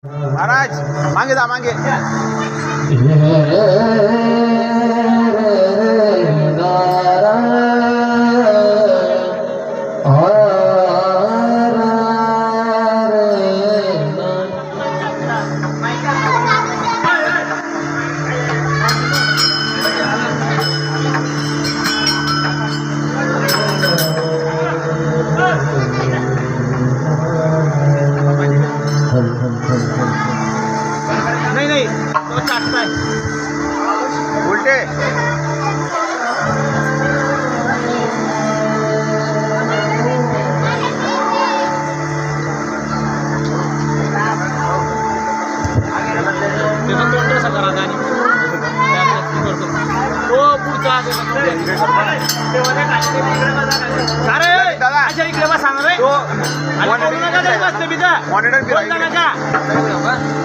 महाराज मांगे जा मांगे नहीं नहीं तो चाटता है उल्टे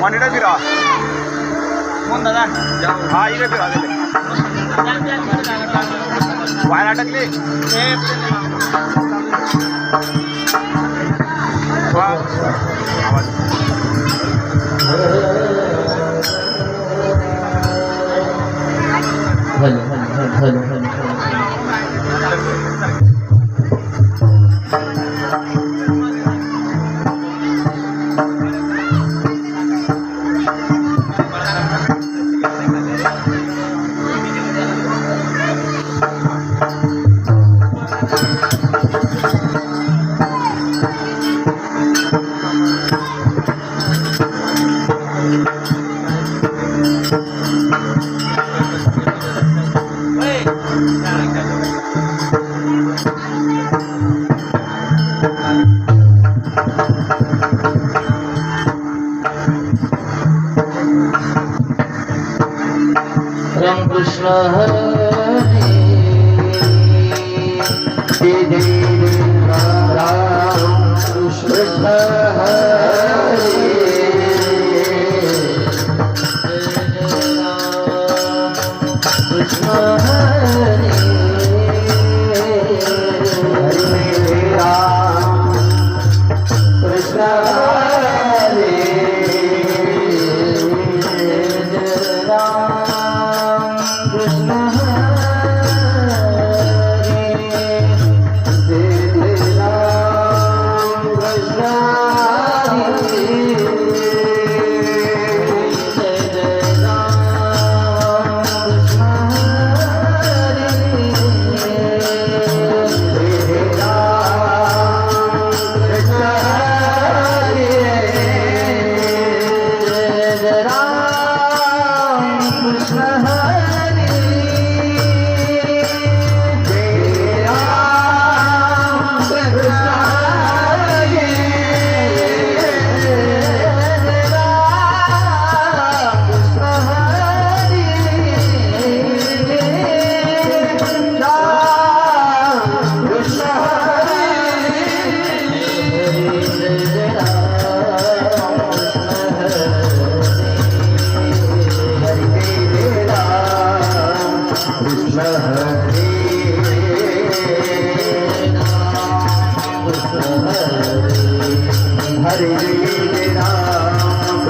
मॉनिटर फिरा कोण दादा हा इकडे फिरा वायर अटकली राम कृष्ण हरे राम कृष्ण हरे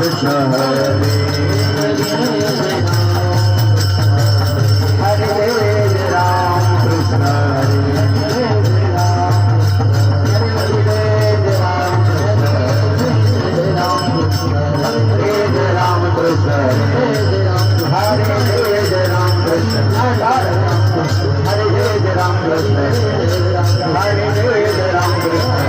कृष्ण हरे हरे राम कृष्ण हरे हरे राम कृष्ण हरे हरे राम कृष्ण हरे राम कृष्ण हरे राम कृष्ण हरे राम कृष्ण हरे राम कृष्ण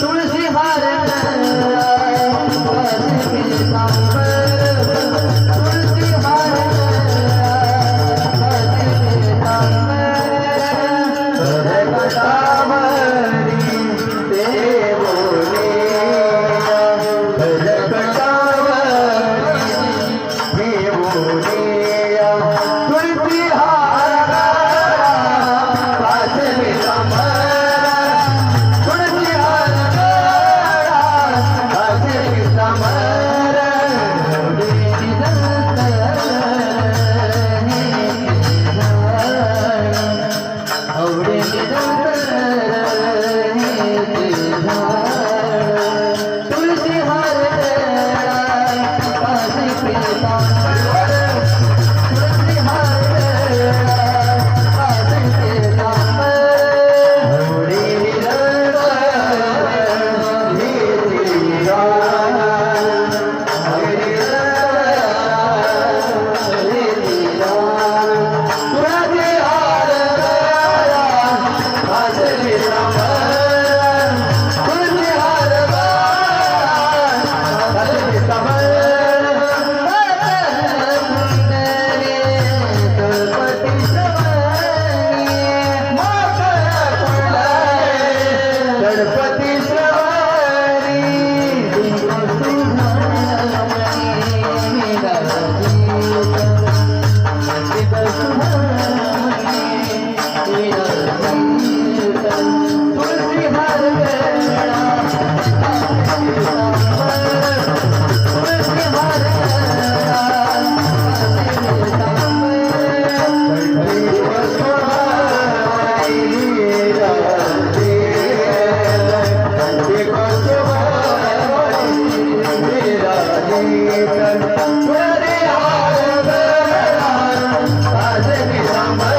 तुळशी हार Hare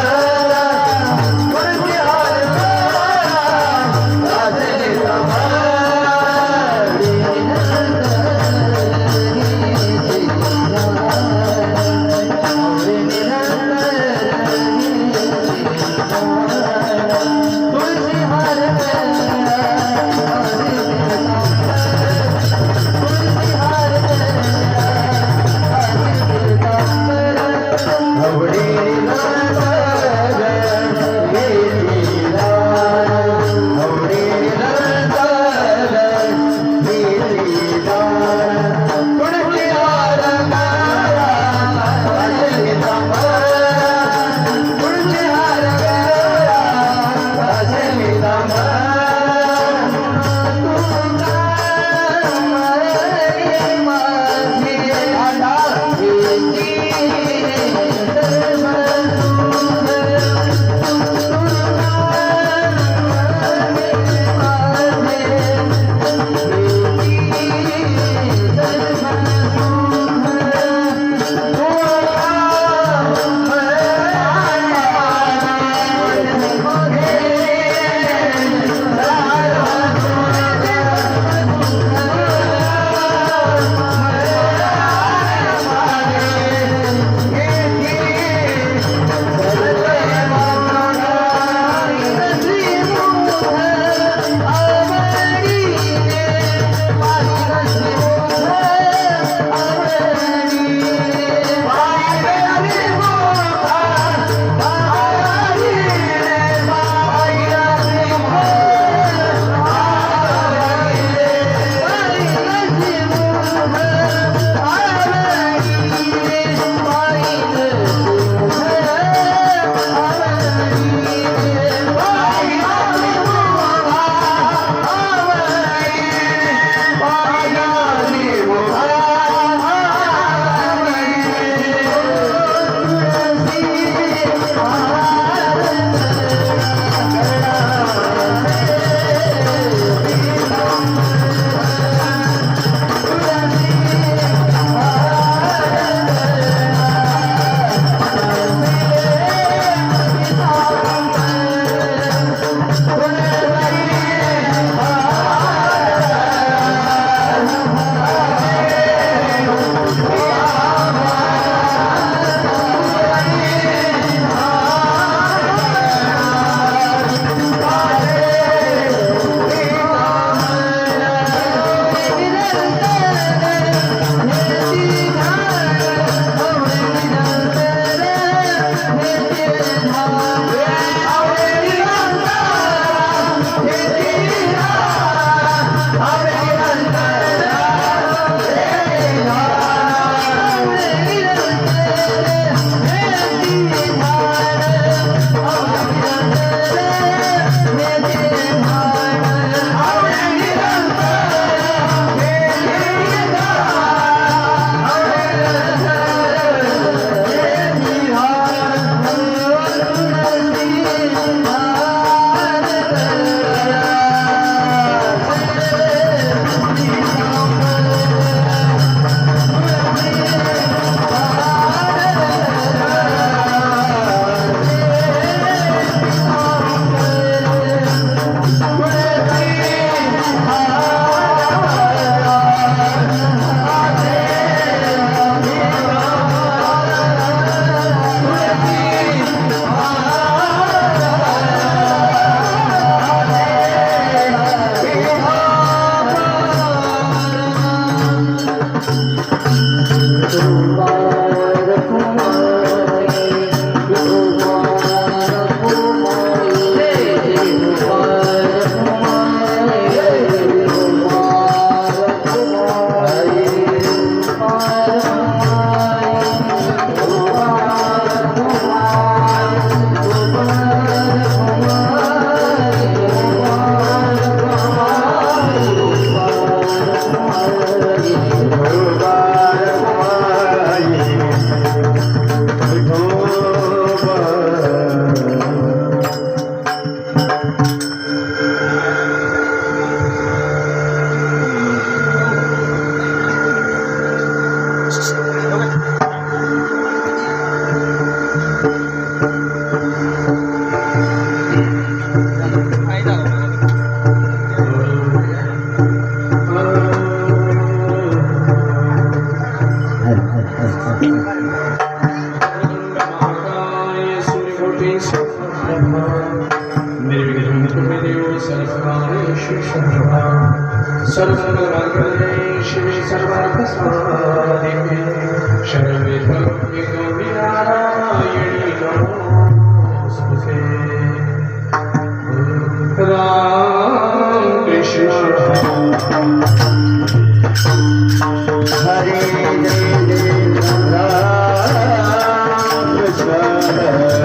सर्वमंगले शिवे सर्वार्थसाधिके शरणे त्र्यंबके गौरी नारायणी नमोस्तुते राम कृष्ण हरे राम कृष्ण हरे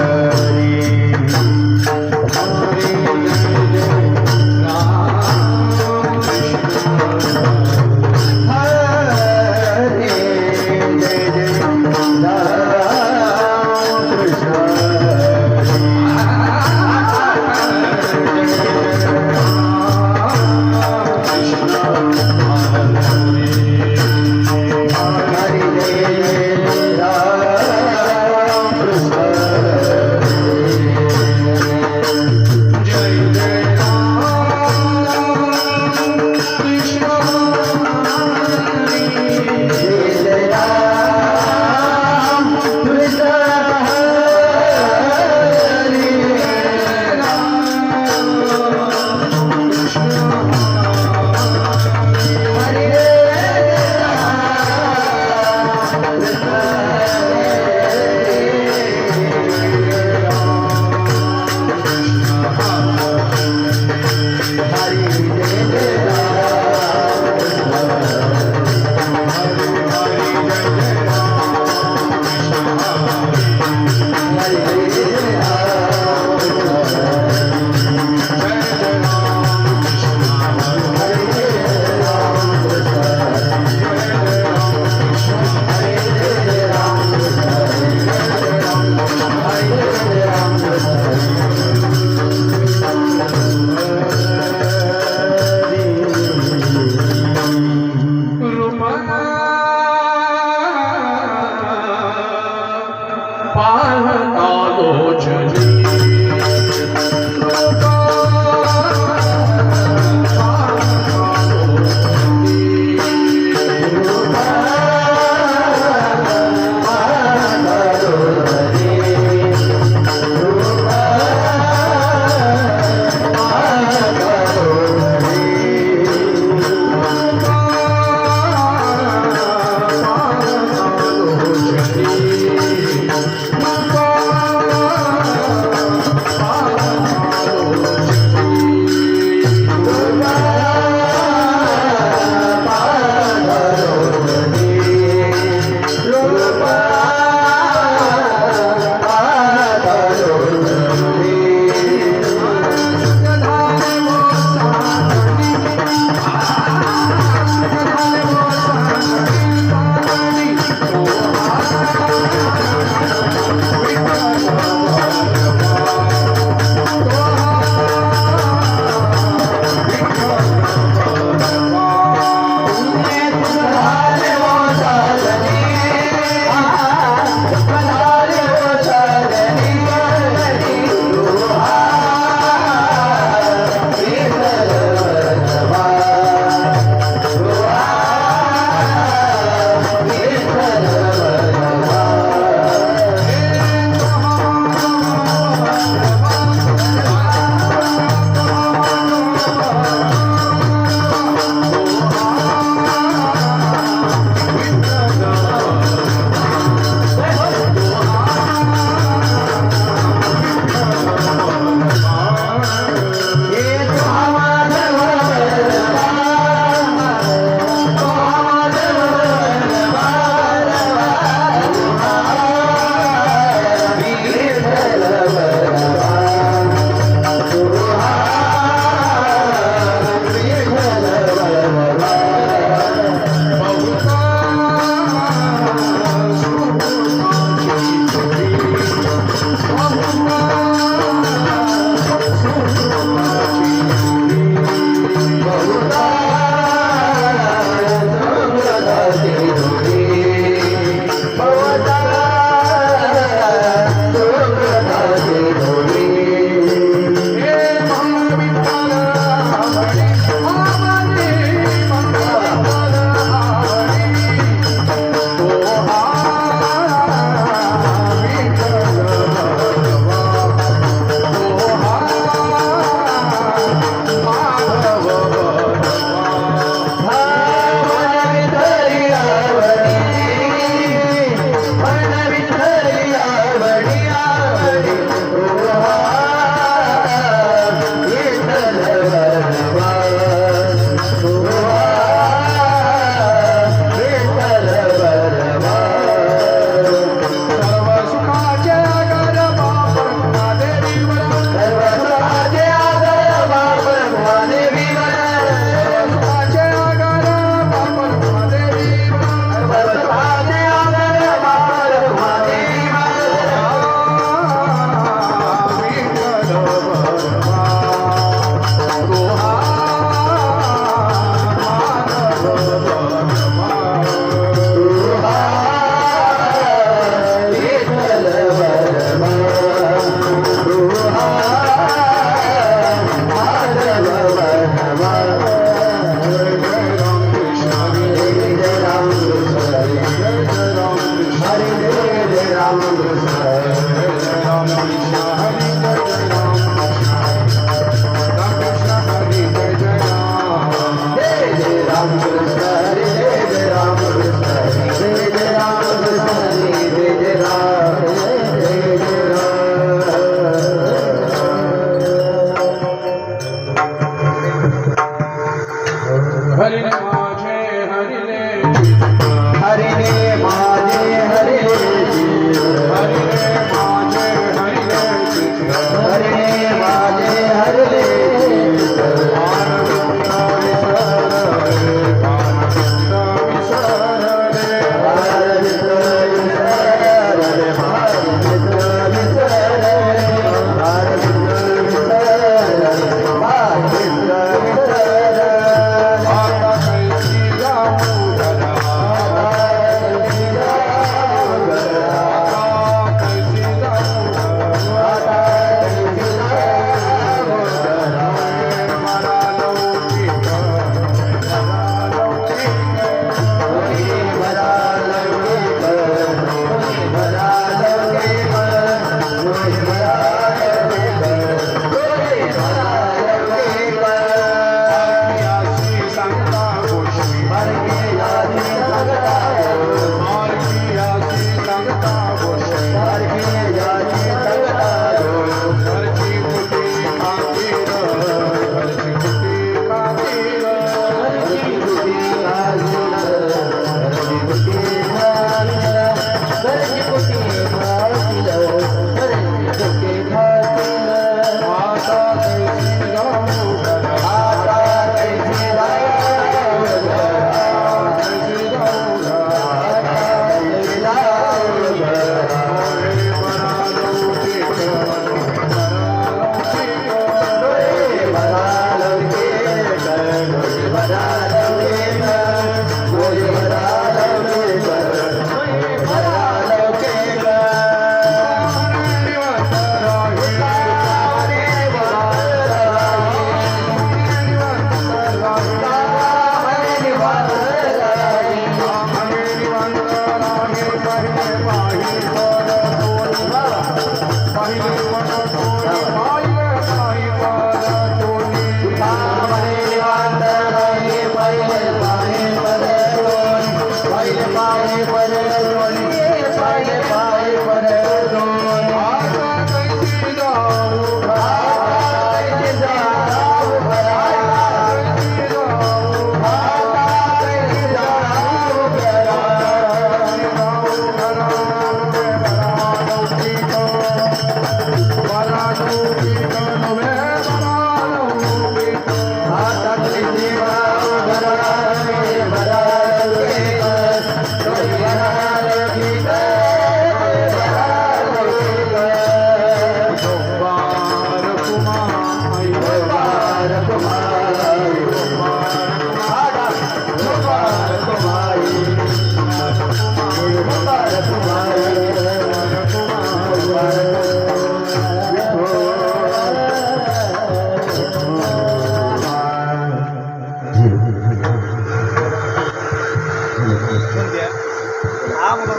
हा बाबा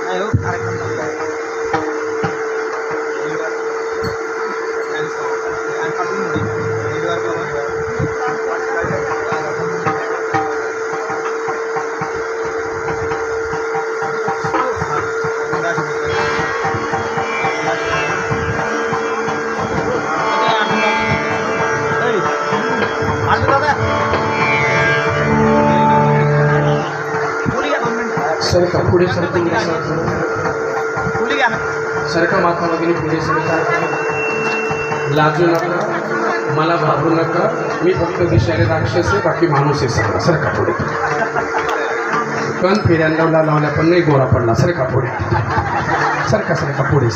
नाही हो कार्यक्रम सरका पुढे सरकून बोली घ्या ना सरका माथा वगैरे पुढे सरका लाजू नका मला घाबरू नका मी फक्त दिशाने राक्षस आहे बाकी माणूस आहे सगळा सरका पुढे कण फेऱ्यांना लावल्या पण नाही गोरा पडला सरका पुढे सरका सरका पुढे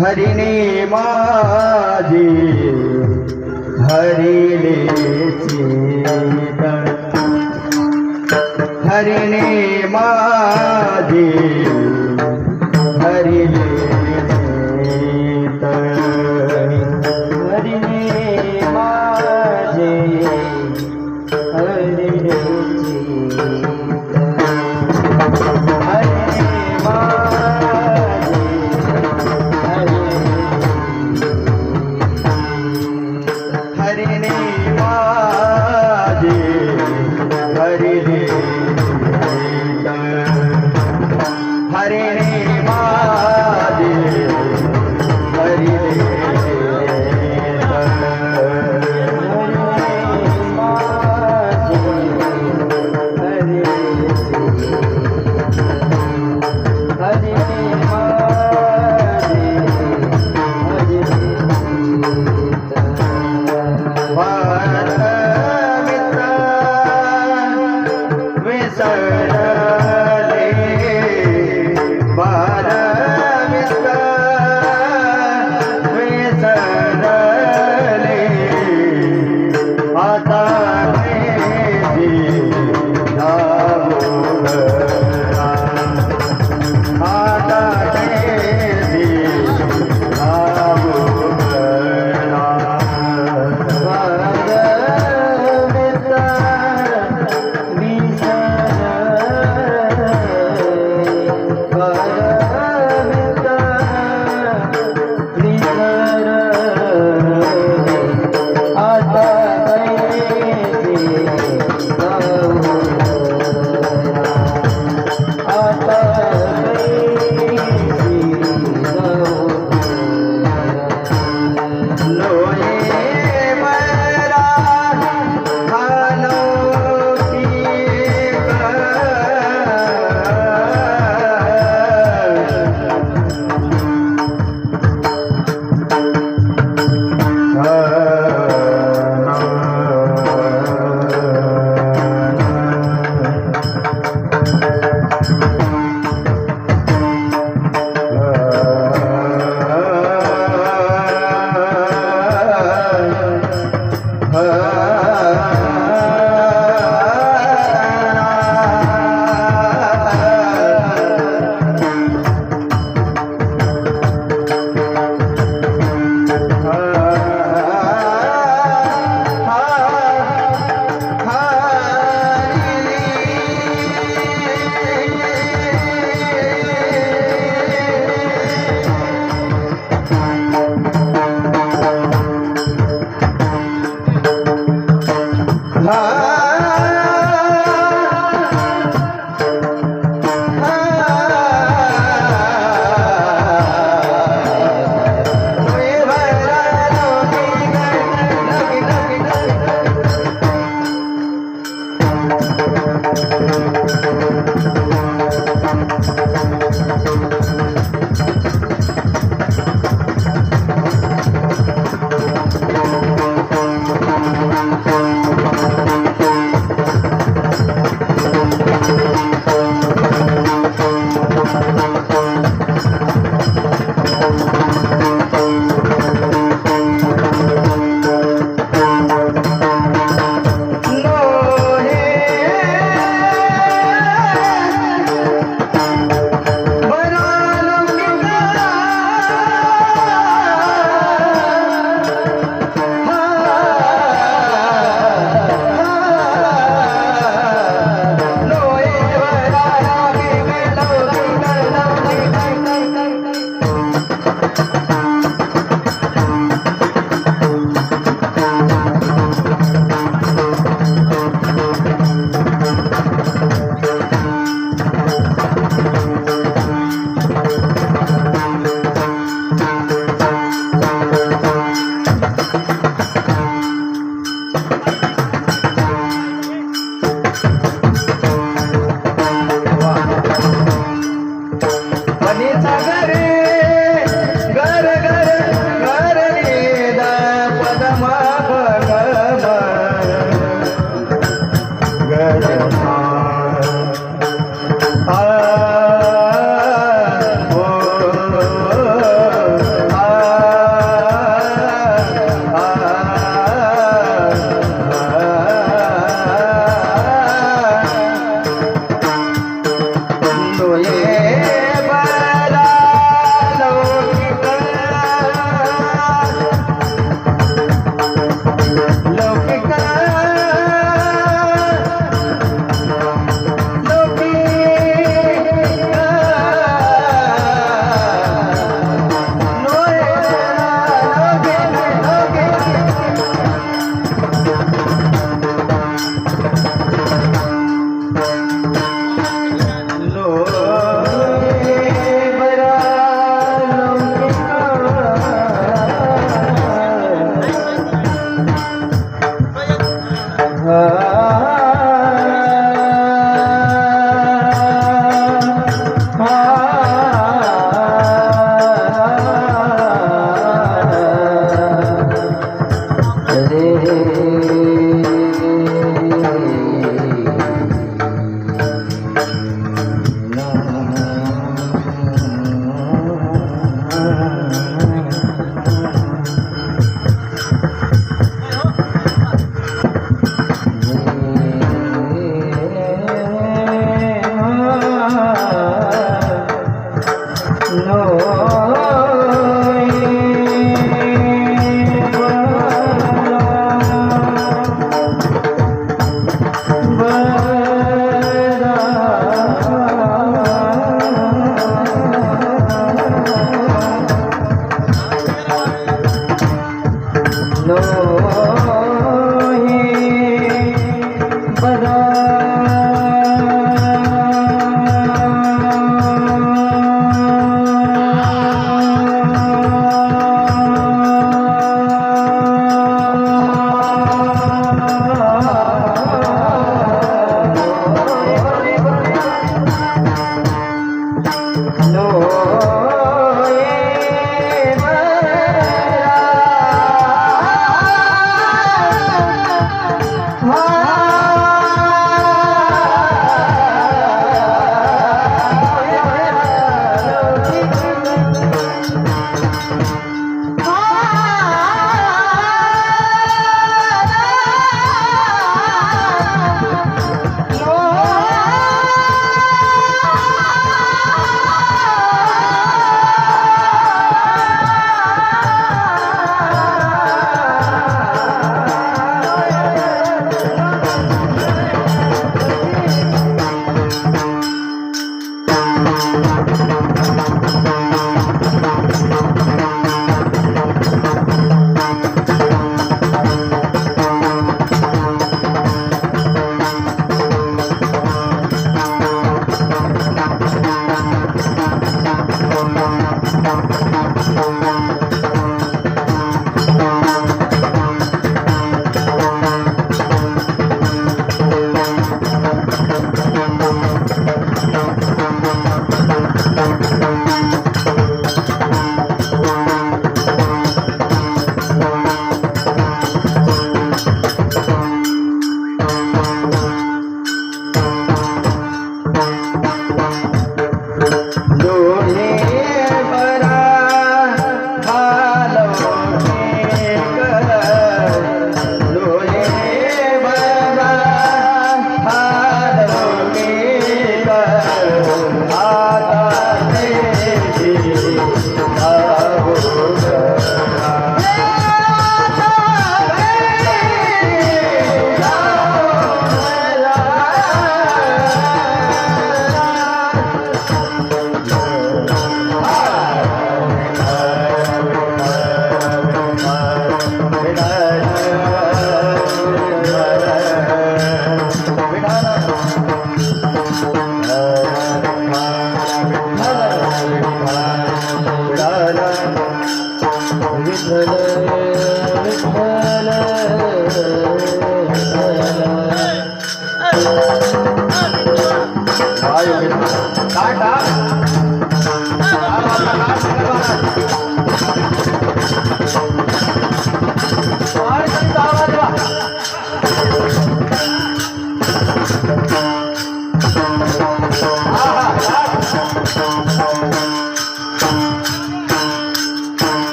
हरिणे माझे हरिले चेतन हरिणे माझे हरिले चेतन हरिणे माझे हरिले हरिणे माझे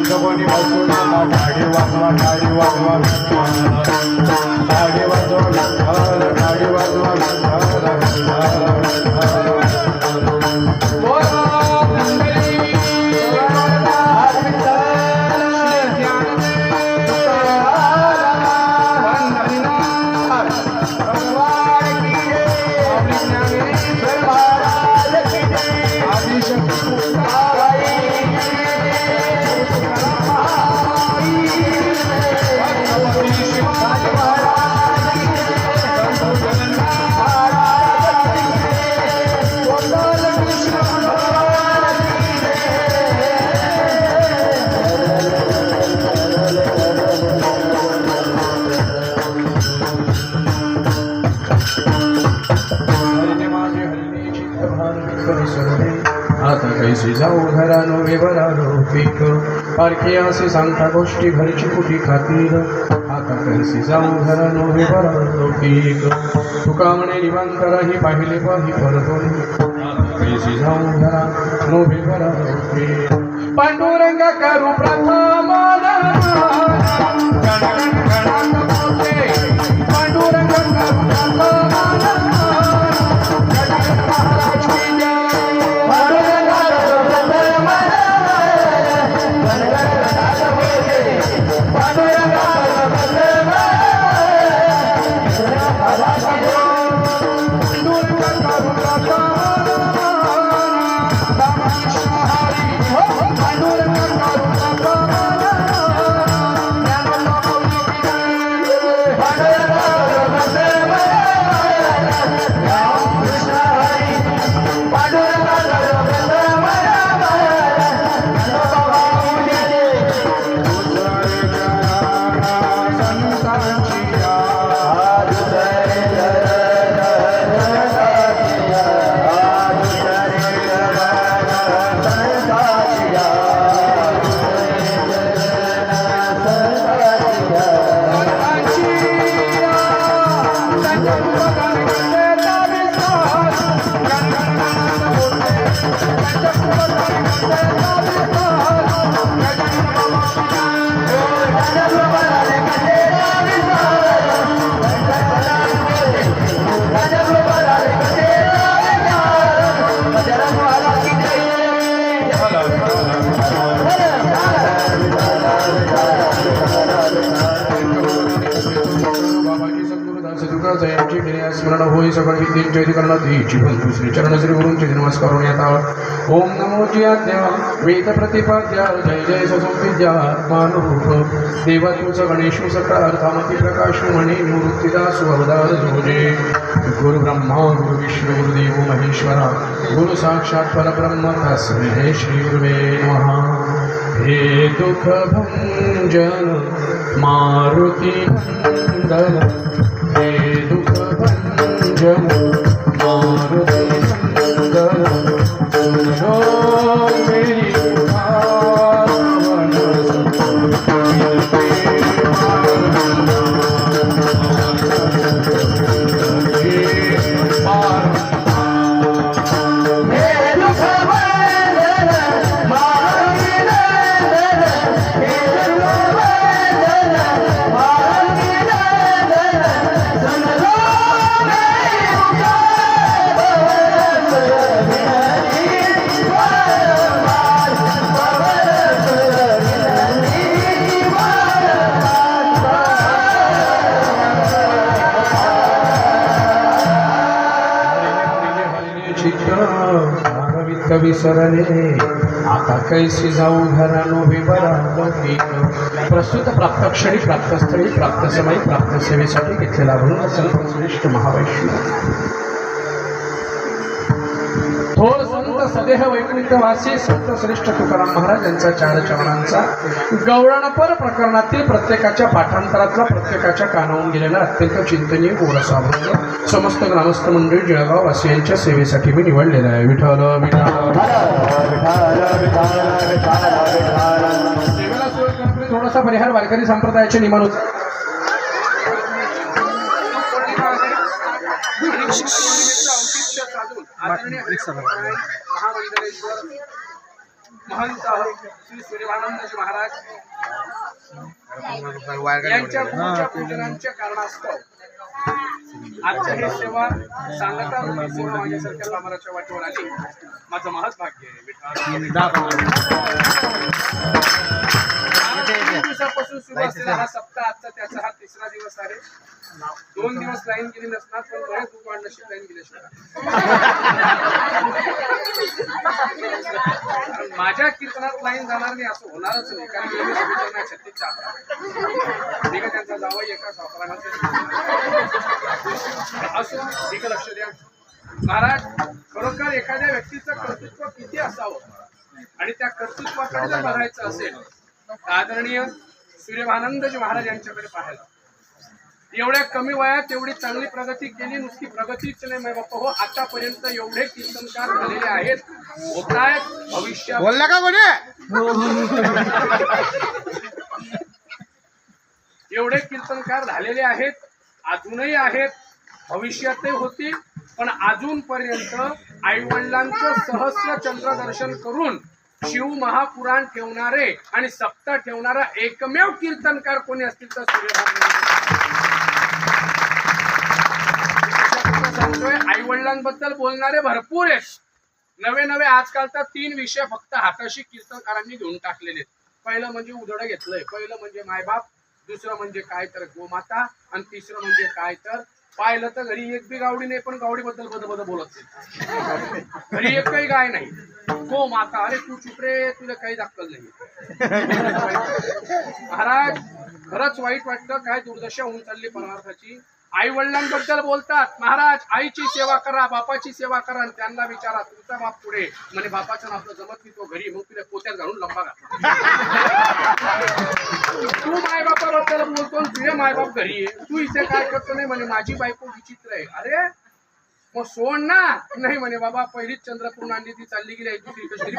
शांत कोणी बसू नका गाडी वाजवा गाडी वाजवा गाडी वाजवा गाडी आता कैसे जाऊ घरानो व्यवहारो पीक पारखी असे सांगता गोष्टी घरची कुठी खातील आता कैसे जाऊ घरानो व्यवहारो पीक तुका म्हणे निवांत राही पाहिले पाही परतून आता कैसे जाऊ घरानो व्यवहारो पीक पांडुरंगा करू प्रथम पांडुरंगा करू स्मरण होई सकळ विद्येच्या अधिकरणाची बंधू श्री चरण श्री गुरूंचे नमस्कार करण्यात ओम नमो जियाद्या वेद प्रतिपाद्या जय जय ससंविद्या आत्मानुभूत देवा तुझ गणेश सकार कामती प्रकाश म्हणे निवृत्तीदास अवतार जोजे गुरु ब्रह्मा गुरु विष्णु गुरुदेव महेश्वरा गुरु साक्षात परब्रह्म तस्मै श्री गुरुवे नमः हे दुःख भंजन मारुती नंदन हे दुःख भंजन मारुती नंदन सुनो मेरी पावन विसरले आता कैसी जाऊ घरानो विवरा लौकिक प्रस्तुत प्राप्त क्षणी प्राप्त स्थळी प्राप्त समयी प्राप्त सेवेसाठी घेतलेला भरून संतश्रेष्ठ महावैष्णव थोर संत सदेह वैकुंठवासी संत श्रेष्ठ तुकाराम महाराज यांचा चार चरणांचा गौरणपर प्रकरणातील प्रत्येकाच्या पाठांतरातला प्रत्येकाच्या कानावून गेलेला अत्यंत चिंतनीय गोरसा अभंग समस्त ग्रामस्थ मंडळी जळगाव वासियांच्या सेवेसाठी मी निवडलेला आहे. विठ्ठल सेवेला सुरू करण्यापूर्वी थोडासा परिहार वारकरी संप्रदायाच्या नियमानुसार महंत श्री सूर्यभानंदजी महाराज यांच्या पूजा पूजनांच्या कारणास्तव आजच्या हे सेवा सांगता रूपी सेवा माझ्यासारख्या कामाच्या वाटेवर आली. माझं महत् भाग्य आहे. तीन दिवसापासून सुरू असलेला हा सप्ताह आजचा त्याचा हा तिसरा दिवस आहे. 2 दिवस लाईन गेली नसणार पण बरेच दुकान नशीब लाईन गेल्याशिवाय. माझ्या कीर्तनात लाईन जाणार नाही असं होणारच नाही. कारण मी सगळ्यांना 36 ठीक आहे. त्यांचा जावई एका सावकारामध्ये असो. ठीक लक्ष द्या महाराज. खरोखर एखाद्या व्यक्तीचं कर्तृत्व किती असावं आणि त्या कर्तृत्वाकडे जर बघायचं असेल आदरणीय सूर्यभानंदजी महाराज यांच्याकडे पाहायला. एवढ्या कमी वयात एवढी चांगली प्रगती केली. नुसती प्रगतीच नाही माय बाप्पा हो, आतापर्यंत एवढे कीर्तनकार झालेले आहेत, होत आहेत, भविष्यात बोलला का कोणी? एवढे कीर्तनकार झालेले आहेत, अजूनही आहेत, भविष्यातही होतील. पण अजूनपर्यंत आईवडिलांचं सहस्र चंद्र दर्शन करून शिव महापुराण ठेवणारे आणि सप्ताह ठेवणारा एकमेव कीर्तनकार कोणी असतील तर सांगतोय. आई वडिलांबद्दल बोलणारे भरपूर आहेत. नवे नवे आजकाल तर 3 विषय फक्त हाताशी कीर्तनकारांनी घेऊन टाकलेले आहेत. पहिलं म्हणजे उधडं घेतलंय, पहिलं म्हणजे मायबाप, दुसरं म्हणजे काय तर गोमाता, आणि तिसरं म्हणजे काय तर पाहिलं तर घरी एक बी गावडी नाही पण गावडी बद्दल बद बोलत नाही. घरी एक काही गाय नाही. गो माता, अरे तू चुप रे, तुला काही दाखल नाही. महाराज खरंच वाईट वाटतं. काय दुर्दशा होऊन चालली परमार्थाची. आई वडिलांबद्दल बोलतात महाराज, आईची सेवा करा, बापाची सेवा करा, आणि त्यांना विचारा तुमचा बाप पुढे म्हणजे बापाचं नाव जमत नाही तो घरी, मग तुला पोत्यात घालून लंबा घातला. तू मायबापाबद्दल बोलतो तुझे मायबाप घरी आहे, तू इथे काय करतो नाही म्हणे माझी बायको विचित्र आहे. अरे मग सोड ना. नाही म्हणे बाबा पहिलीच चंद्रपूर आणली ती चालली गेली दुसरी कशी.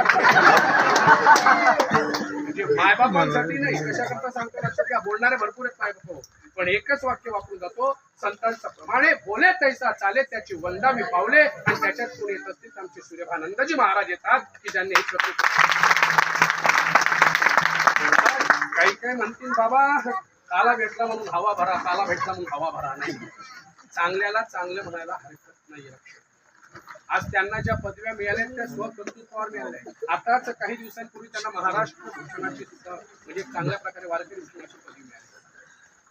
म्हणजे मायबापांसाठी नाही, कशा करता सांगतो लक्षात घ्या. बोलणारे भरपूर आहेत मायबाप, पण एकच वाक्य वापरून जातो संतांच्या प्रमाणे बोले तैसा चाले त्याची वंदावी पावले. आणि त्याच्यात कोणी येत असतील आमचे सूर्यभानंदजी महाराज येतात की ज्यांनी हे काही काही म्हणतील बाबा काला भेटला म्हणून हवा भरा, काला भेटला म्हणून हवा भरा. नाही, चांगल्याला चांगले म्हणायला हरकत नाही. आज त्यांना ज्या पदव्या मिळाल्या त्या स्वकर्तृत्वावर मिळाल्या. आताच काही दिवसांपूर्वी त्यांना महाराष्ट्र भूषणाची सुद्धा म्हणजे चांगल्या प्रकारे वारकरी भूषणाची पदवी मिळाली.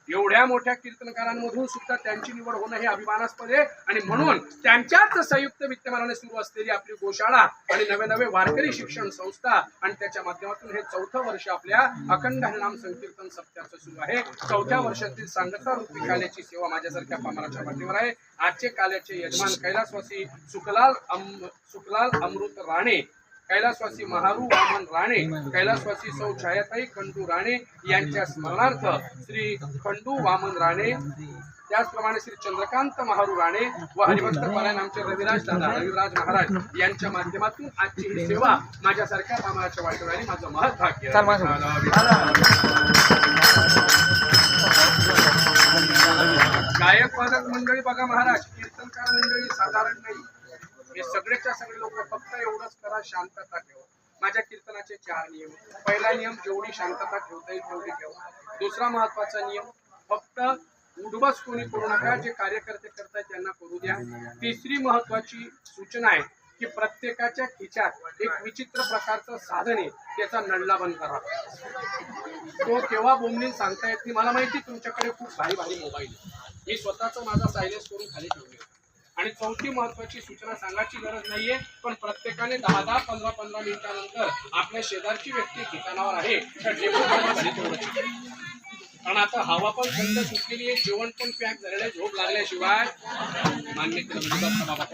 एवढ्या मोठ्या कीर्तनकारांमधून सुद्धा त्यांची निवड होणं हे अभिमानास्पद आहे. आणि म्हणून त्यांच्याच संयुक्त विद्यमानाने सुरू असलेली आपली गोशाळा आणि नवे नवे वारकरी शिक्षण संस्था आणि त्याच्या माध्यमातून हे 4थं वर्ष आपल्या अखंड हरिनाम संकीर्तन सप्त्याचं सुरू आहे. 4थ्या वर्षातील सांगता रूपी काल्याची सेवा माझ्यासारख्या पामराच्या पाठीवर आहे. आजचे काल्याचे यजमान कैलासवासी सुखलाल अमृत राणे, कैलासवासी महारू वामन राणे, कैलासवासी सौ छायाताई खंडू राणे यांच्या स्मरणार्थ श्री खंडू वामन राणे, त्याचप्रमाणे श्री चंद्रकांत महारू राणे व हरिभक्त परायण आमचे रविराज महाराज यांच्या माध्यमातून आजची ही सेवा माझ्यासारख्या कामाच्या वाटेवर आली. माझं महत् भाग्य. गायक वादक मंडळी बघा महाराज, कीर्तनकार मंडळी साधारण नाही. हे सगळेच्या सगळे लोक फक्त एवढंच करा, शांतता ठेवा. माझ्या कीर्तनाचे 4 नियम. पहिला नियम, जेवढी शांतता ठेवता येईल तेवढी ठेवा. दुसरा महत्वाचा नियम, फक्त उडबस कोणी करू नका. जे कार्यकर्ते करतायत त्यांना करू द्या. तिसरी महत्वाची सूचना आहे की प्रत्येकाच्या खिच्यात एक विचित्र प्रकारचं साधन आहे, त्याचा नळला बंद करा. तो केव्हा बोंबलीन सांगता येत नाही. मला माहिती तुमच्याकडे खूप भारी भारी मोबाईल आहे, मी स्वतःच माझा सायलेन्स करून खाली ठेवले. आणि 4थी महत्वाची सूचना सांगायची गरज नाहीये, पण प्रत्येकाने 10-10, 15-15 मिनिटानंतर आपल्या शेजारची व्यक्ती ठिकाणावर आहे तर कारण आता हवा पण थंड सुटलेली आहे, जेवण पण पॅक झालेलं आहे. झोप लागल्याशिवाय मान्य केलं बाबा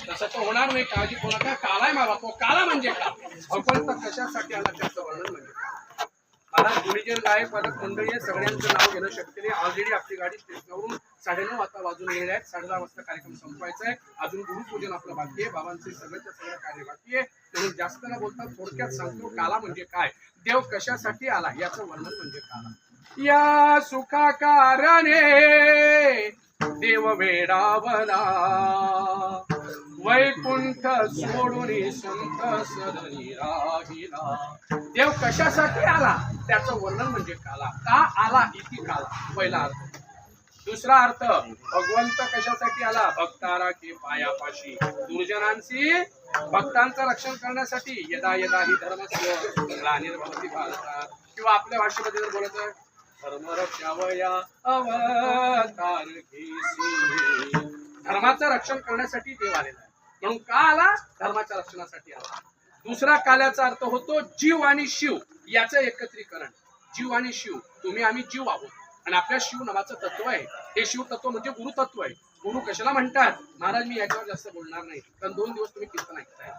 तसं तर होणार नाही. काळजी करू नका. कालाय मा बापो, काला म्हणजे का भगवंत कशासाठी आला त्याचं वर्णन म्हणजे महाराज. गुणीजन गायक वादक मंडळी आहे, सगळ्यांचं नाव घेणं शक्य नाही. ऑलरेडी आपली गाडी स्टेशनवरून 9:30 आता वाजून गेलेले आहेत. 10:30 वाजता कार्यक्रम संपवायचा आहे. अजून गुरुपूजन आपलं बाकी आहे. बाबांचे सगळ्याच्या सगळं कार्य बाकी आहे. म्हणून जास्त न बोलता थोडक्यात सांगतो काला म्हणजे काय, देव कशासाठी आला याचं वर्णन म्हणजे काला. या सुखा कारणे देव वेडावला, वैकुंठ सोडून संत सदनी राहिला. देव कशासाठी आला त्याचं वर्णन म्हणजे काला. का आला इति काला, पहिला अर्थ. दुसरा अर्थ, भगवंत कशासाठी आला, भक्तारा के पायापाशी, दुर्जनांची भक्तांचं रक्षण करण्यासाठी. यदा यदा ही धर्मस्य ग्लानिर्भवति भारतात, किंवा आपल्या भाषेमध्ये जर बोलायचं, धर्म रक्षावया अवतार घेसी. धर्माचं रक्षण करण्यासाठी देव आलेला आहे. म्हणून का आला, धर्माच्या रक्षणासाठी आला. दुसरा काल्याचा अर्थ होतो जीव आणि शिव याचं एकत्रीकरण. जीव आणि शिव, तुम्ही आम्ही जीव आहोत आणि आपल्या शिव नावाचं तत्व आहे. हे शिव तत्व म्हणजे गुरु तत्व आहे. गुरु कशाला म्हणतात, महाराज मी याच्यावर जास्त बोलणार नाही, कारण 2 दिवस तुम्ही कीर्तन ऐकताय.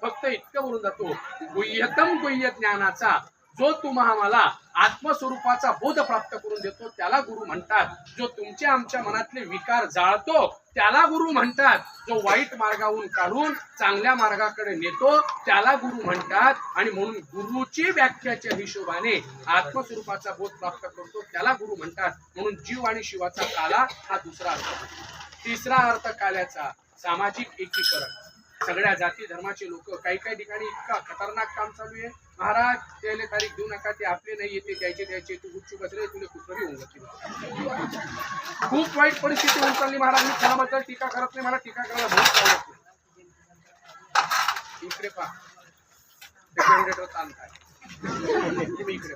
फक्त इतकं बोलून जातो, गुह्यतम गुह्य ज्ञानाचा जो तुम्हा मला आत्मस्वरूपाचा बोध प्राप्त करून देतो त्याला गुरु म्हणतात. जो तुमच्या आमच्या मनातले विकार जाळतो त्याला गुरु म्हणतात. जो वाईट मार्गावरून काढून चांगल्या मार्गाकडे नेतो त्याला गुरु म्हणतात. आणि म्हणून गुरुची व्याख्याच्या हिशोबाने आत्मस्वरूपाचा बोध प्राप्त करतो त्याला गुरु म्हणतात. म्हणून जीव आणि शिवाचा काला हा दुसरा अर्थ. तिसरा अर्थ काल्याचा सामाजिक एकीकरण. सगळ्या जाती धर्माचे लोक, काही काही ठिकाणी इतका खतरनाक काम चालू आहे, महाराज त्याला तारीख देऊ नका, ते आपले नाही येते, द्यायचे तू गुच्चू बसले, तुला कुठलंही होऊन जाते. खूप वाईट परिस्थिती होऊन चालली महाराज. मी त्याबद्दल टीका करत नाही, मला टीका करायला बहुत आवडत नाही. इकडे पहा तुम्ही इकडे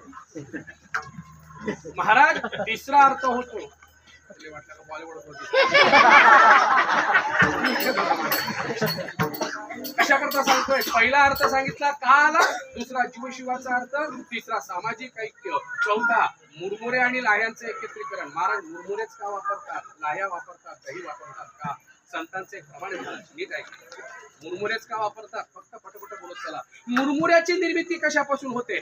महाराज. तिसरा अर्थ होतो, वाटलं का बॉलिवूड कशा करता सांगतोय. पहिला अर्थ सांगितला का आला, दुसरा जीवशिवाचा अर्थ, तिसरा सामाजिक ऐक्य, चौथा मुरमुरे आणि लाह्यांचे एकत्रीकरण. महाराज मुरमुरेच का वापरतात, लाह्या वापरतात, दही वापरतात का, संतांचे प्रमाणे नीट ऐकलं. मुरमुरेच का वापरतात, फक्त पटपट बोलत चला. मुरमुऱ्याची निर्मिती कशापासून होते,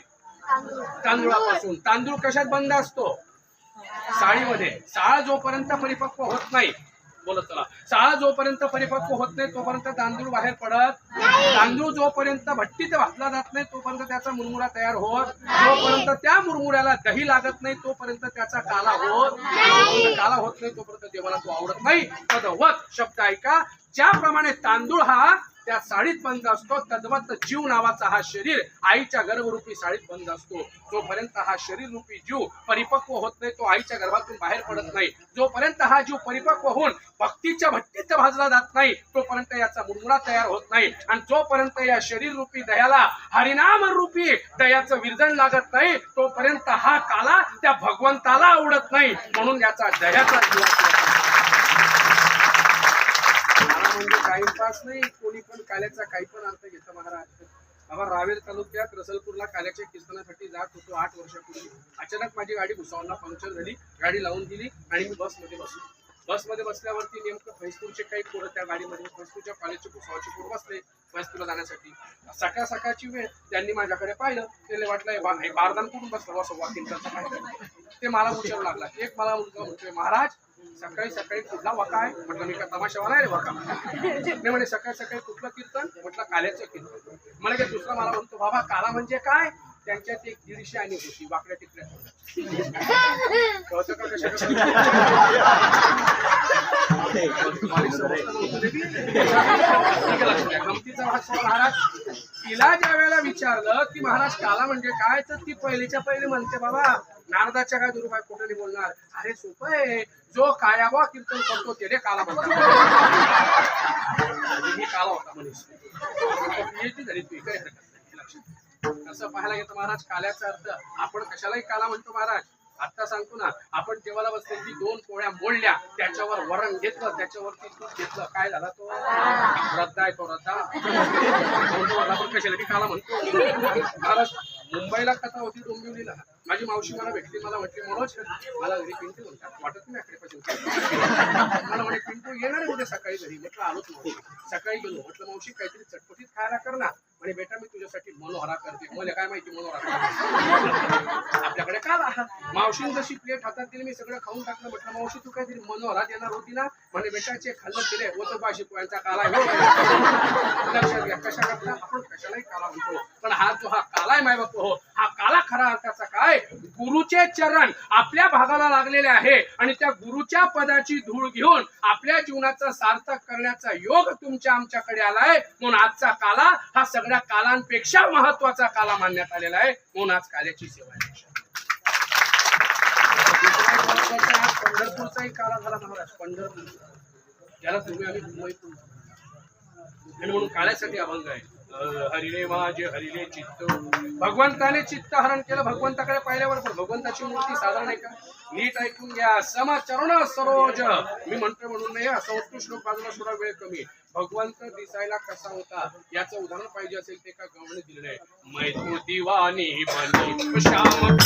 तांदूळापासून. तांदूळ कशात बंद असतो, साळीमध्ये. साळ जोपर्यंत परिपक्व होत नाही, बोलत चला, साळ जोपर्यंत परिपक्व होत नाही तोपर्यंत तांदूळ बाहेर पडत. तांदूळ जोपर्यंत भट्टीत भाजला जात नाही तोपर्यंत त्याचा मुरमुरा तयार होत. जोपर्यंत त्या मुरमुऱ्याला दही लागत नाही तोपर्यंत त्याचा काला होत. काला होत नाही तोपर्यंत देवाला तो आवडत नाही. तद्वत शब्द ऐका, ज्याप्रमाणे तांदूळ हा त्या साडीत बंद असतो, तद्वत जीव नावाचा हा शरीर आईच्या गर्भरूपी साडीत बंद असतो. जोपर्यंत हा शरीर रूपी जीव परिपक्व होत नाही तो आईच्या गर्भातून बाहेर पडत नाही. जोपर्यंत हा जीव परिपक्व होऊन भक्तीच्या भट्टीत भाजला जात नाही तोपर्यंत याचा मुरमुरा तयार होत नाही. आणि जोपर्यंत या शरीर रूपी दह्याला हरिनाम रूपी दह्याचं विरजण लागत नाही तोपर्यंत हा काला त्या भगवंताला आवडत नाही. म्हणून याचा दह्याचा जीव म्हणजे टाइमपास नाही. कोणी पण काल्याचा काही पण अर्थ घेतं महाराज. बाबा रावेर तालुक्यात रसलपूरला काल्याच्या कीर्तनासाठी जात होतो 8 वर्षापूर्वी. अचानक माझी गाडी भुसावळला पंक्चर झाली. गाडी लावून दिली आणि मी बसमध्ये बसलो. बसमध्ये बसल्यावरती नेमकं फैजपूरचे काही पोरं त्या गाडीमध्ये, फैजपूरच्या कॉलेजचे भुसावळचे पोरं बसले फैजपूरला जाण्यासाठी. सकाळ सकाळची वेळ, त्यांनी माझ्याकडे पाहिलं, त्याला वाटलं बारदान कुठून बसलं असं वॉकिंगचं पाहिलं. ते मला विचारू लागला. एक मला मुलगा म्हणतोय, महाराज सकाळी सकाळी कुठला वाका आहे. म्हटलं मी का तमाशावाला आहे वाका. नाही म्हणे सकाळी सकाळी कुठलं कीर्तन. म्हटलं काल्याचं कीर्तन. मला काय दुसरा मला म्हणतो, बाबा काला म्हणजे काय. त्यांच्यात एक 150 आणि होती वाकड्या टिकल्या. कळतं का कशा गमतीचा महाराज. तिला ज्या वेळेला विचारलं की महाराज काला म्हणजे काय, तर ती पहिलीच्या पहिली म्हणते, बाबा नारदाच्या काय दुरुपाय कुठे बोलणार. अरे सोपं आहे, जो कायाबा कीर्तन करतो त्याने काला म्हणतो. मी काला होता मनीष झाली तुझी काही हरकत नाही. लक्षात असं पाहायला घेतं महाराज. काल्याचा अर्थ आपण कशालाही काला म्हणतो महाराज. आता सांगतो ना, आपण देवाला बसलेली 2 पोळ्या मोडल्या, त्याच्यावर वरण घेतलं, त्याच्यावरती तूप घेतलं, काय झाला तो रद्दा आहे. तो रद्दा आपण कशाला काला म्हणतो महाराज. मुंबईला कथा होती डोंबिवलीला. माझी मावशी मला भेटली, मला म्हटली, मनोज मला घरी पिंटू म्हणतात, वाटत नाही आकडेपासून. मला म्हणे पिंटू येणार आहे उद्या सकाळी घरी. म्हटलं आलोच मावशी. सकाळी गेलो. म्हटलं मावशी काहीतरी चटपटीत खायला कर ना. म्हणे बेटा मी तुझ्यासाठी मनोहरा करते. मला काय माहिती मनोहरा आपल्याकडे का राहा. मावशीने जशी प्लेट हातात दिली मी सगळं खाऊन टाकलं. म्हटलं मावशी तू काहीतरी मनोहरा देणार होती ना. म्हणे बेटाचे खाल्लं केले होतं बाशी पोळ्यांचा काला. लक्षात घ्या कशा करता आपण कशालाही काला म्हणतो, पण हा जो हा काला आहे माय बाप हो, हा काला खरा अर्थाचा काय, गुरुचे चरण आपल्या भागाला लागलेले आहे आणि त्या गुरुच्या पदाची धूळ घेऊन आपल्या जीवनाचं सार्थक करण्याचा योग तुमच्या आमच्याकडे आलाय. म्हणून आजचा काला हा सगळ्या कालांपेक्षा महत्वाचा काला मानण्यात आलेला आहे. म्हणून आज काल्याची सेवा आहे. पंढरपूरचाही काला झाला महाराज. पंढरपूर ज्याला तुम्ही आम्ही मुंबईतून आणि म्हणून काळ्यासाठी अभंग आहे. हरिले माझे हरिले चित्त. भगवंताने चित्त हरण केलं. भगवंताकडे पाहिल्यावर पण भगवंताची मूर्ती साधारण आहे का? नीट ऐकून घ्या. समचरण सरोज. मी म्हणतो म्हणून नाही, संस्कृत श्लोक बाजूला सोडा, वेळ कमी. भगवंत दिसायला कसा होता याचं उदाहरण पाहिजे असेल ते एका गवणे दिलेलं आहे. मै तू दिवानी बनी श्याम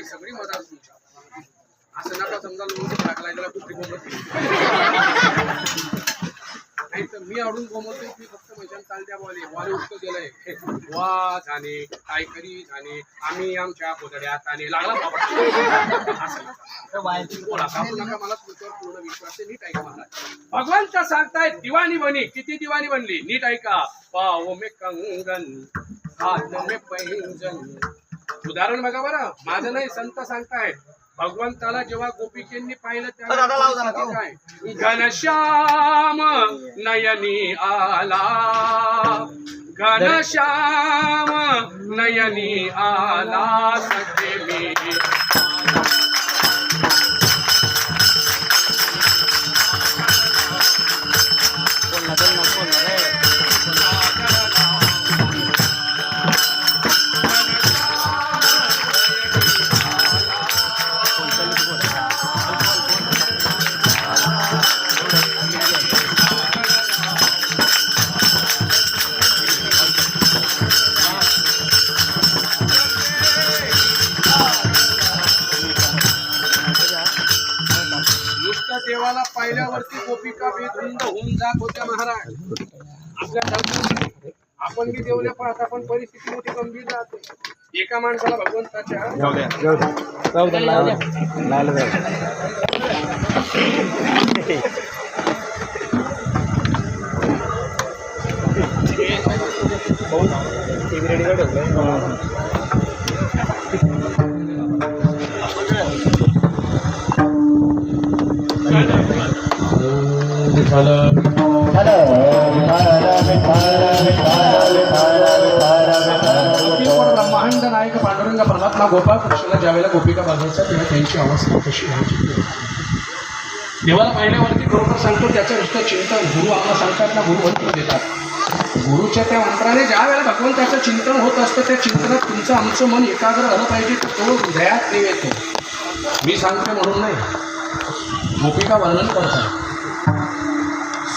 सगळी मदत तुमच्या. असं नका समजा लोक टाकलाय त्याला कुठली बोलत नाही. तर मी अडून बोलतोय मी फक्त मैदान चालत्या वाले उत्तर दिलंय. वा झाले काहीतरी झाले आम्ही आमच्या पोतड्यात आणि लागला बाबा कापू नका. मला तुमच्यावर पूर्ण विश्वास आहे. नीट ऐका महाराज. भगवंत सांगताय दिवाणी बनी. किती दिवाणी बनली? नीट ऐका. पाव मे कंगन हात में पैंजन. उदाहरण बघा बरं. माझं नाही, संत सांगताय. भगवंताला जेव्हा गोपिकेंनी पाहिलं त्याला काय? घनश्याम नयनी आला. घनश्याम नयनी आला. सखे मी देवाला पाहिल्यावरती गोपिका बेधुंद होऊन जात होत्या महाराज. आपल्या धर्मात आपण बी देवले पाहता पण परिस्थिती मोठी गंभीर राहते. एका माणसाला भगवंताच्या ब्रह्मांड नायक पांडुरंग परमात्मा गोपाळ कृष्णाला ज्यावेळेला गोपिका बांधायचा तेव्हा त्यांची अवस्था कशी व्हायची? देवाला पाहिल्यावरती बरोबर सांगतो त्याचं नुसतं चिंतन. गुरु आम्हाला सांगतात ना, गुरु मंत्र देतात. गुरुच्या त्या मंत्राने ज्या वेळेला भगवंताचं चिंतन होत असतं त्या चिंतनात तुमचं आमचं मन एकाग्र झालं पाहिजे. तो हृदयात येतो. मी सांगतो म्हणून नाही, गोपिका वर्णन करतात.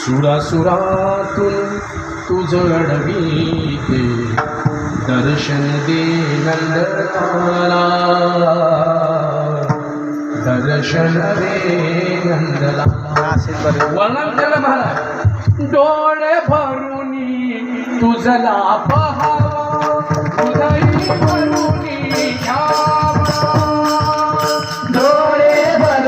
सुरासुरातून तुझ अडवीते दर्शन दे नंदलाला. दर्शन दे नंदलाला. वर्णन केलं महाराज. डोळे भरून तुझला पहावा, हृदय भरून घ्यावा. डोळे भरून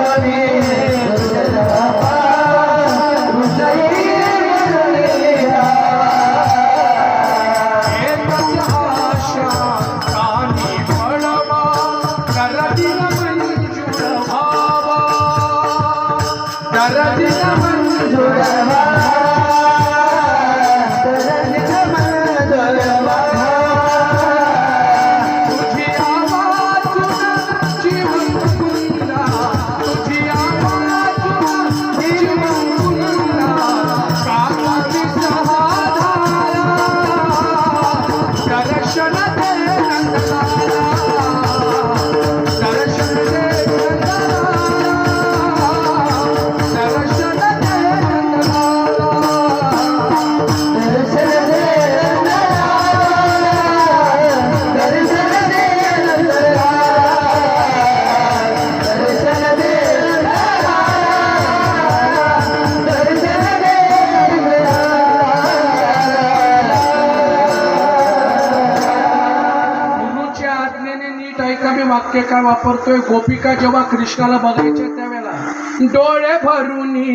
वापरतोय. गोपिका जेव्हा कृष्णाला बघायच्या त्यावेळेला डोळे भरूनी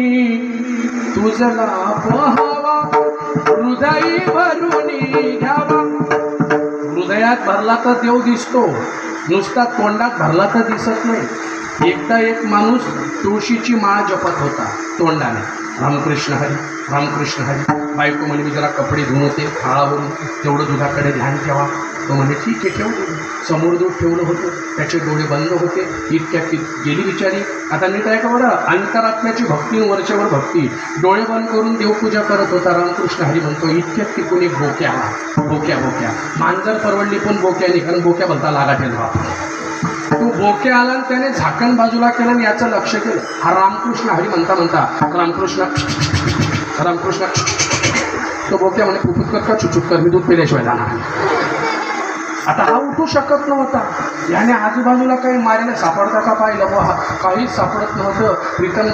तुझला पहावा, हृदय भरूनी घ्यावा. हृदयात भरला तर देव दिसतो, नुसता तोंडात भरला तर दिसत नाही. एकदा एक माणूस तुळशीची माळ जपत होता तोंडाने, रामकृष्ण हरी रामकृष्ण हरी. बायको म्हणे मी जरा कपडे धुवून होते हाळावरून, तेवढं दुधाकडे ध्यान ठेवा. तो म्हणे ठीक आहे ठेवतो. समोर दूध ठेवलं होतं, त्याचे डोळे बंद होते. इतक्यात ती गेली बिचारी. आता नीट आहे का बरं, अंतरात्म्याची भक्ती वरच्यावर भक्ती. डोळे बंद करून देवपूजा करत होता, रामकृष्ण हरी म्हणतो. इतक्यात ती कोणी बोक्या आला. बोक्या मांजर परवडली पण बोक्या नाही, कारण बोक्या भलता लागा ठेवला. तो बोके आला आणि त्याने झाकण बाजूला केलं आणि याचं लक्ष केलं. हा रामकृष्ण हरी म्हणता रामकृष्ण रामकृष्ण. तो बोक्या म्हणे पुपूत कर का चुचूक कर, मी दूध पिल्याशिवाय जाणार. आता हा उठू शकत नव्हता. याने आजूबाजूला काही मारायला सापडता का पाहिलं, काहीच सापडत नव्हतं. प्रीतम